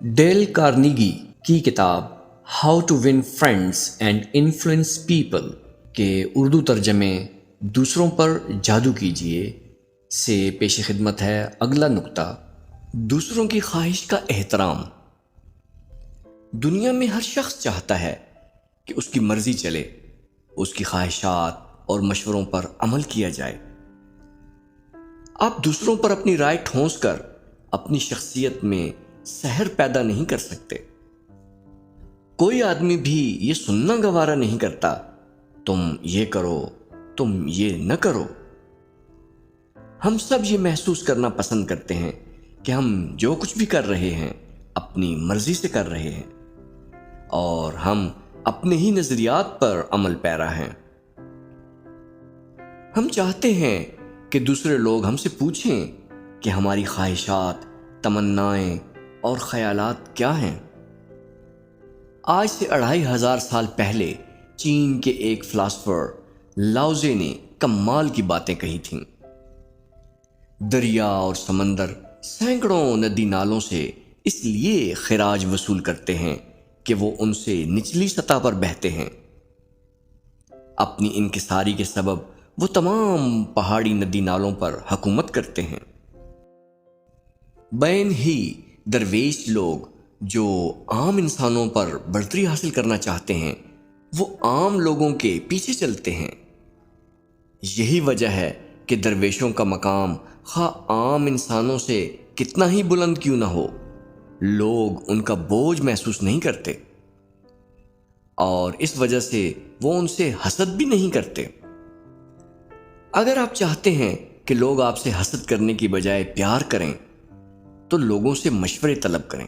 Deal Carnegie کی کتاب how to win friends and influence people کے اردو ترجمے دوسروں پر جادو کیجیے سے پیش خدمت ہے اگلا نکتہ، دوسروں کی خواہش کا احترام۔ دنیا میں ہر شخص چاہتا ہے کہ اس کی مرضی چلے، اس کی خواہشات اور مشوروں پر عمل کیا جائے۔ آپ دوسروں پر اپنی رائے ٹھونس کر اپنی شخصیت میں سحر پیدا نہیں کر سکتے۔ کوئی آدمی بھی یہ سننا گوارا نہیں کرتا، تم یہ کرو، تم یہ نہ کرو۔ ہم سب یہ محسوس کرنا پسند کرتے ہیں کہ ہم جو کچھ بھی کر رہے ہیں اپنی مرضی سے کر رہے ہیں، اور ہم اپنے ہی نظریات پر عمل پیرا ہیں۔ ہم چاہتے ہیں کہ دوسرے لوگ ہم سے پوچھیں کہ ہماری خواہشات، تمنائیں اور خیالات کیا ہیں۔ آج سے 2500 سال پہلے چین کے ایک فلاسفر لاؤزے نے کمال کی باتیں کہی تھیں۔ دریا اور سمندر سینکڑوں ندی نالوں سے اس لیے خراج وصول کرتے ہیں کہ وہ ان سے نچلی سطح پر بہتے ہیں۔ اپنی انکساری کے سبب وہ تمام پہاڑی ندی نالوں پر حکومت کرتے ہیں۔ بین ہی درویش لوگ جو عام انسانوں پر برتری حاصل کرنا چاہتے ہیں، وہ عام لوگوں کے پیچھے چلتے ہیں۔ یہی وجہ ہے کہ درویشوں کا مقام خواہ عام انسانوں سے کتنا ہی بلند کیوں نہ ہو، لوگ ان کا بوجھ محسوس نہیں کرتے، اور اس وجہ سے وہ ان سے حسد بھی نہیں کرتے۔ اگر آپ چاہتے ہیں کہ لوگ آپ سے حسد کرنے کی بجائے پیار کریں، تو لوگوں سے مشورے طلب کریں،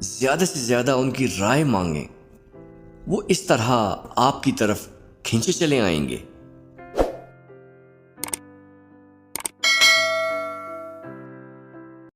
زیادہ سے زیادہ ان کی رائے مانگیں۔ وہ اس طرح آپ کی طرف کھینچے چلے آئیں گے۔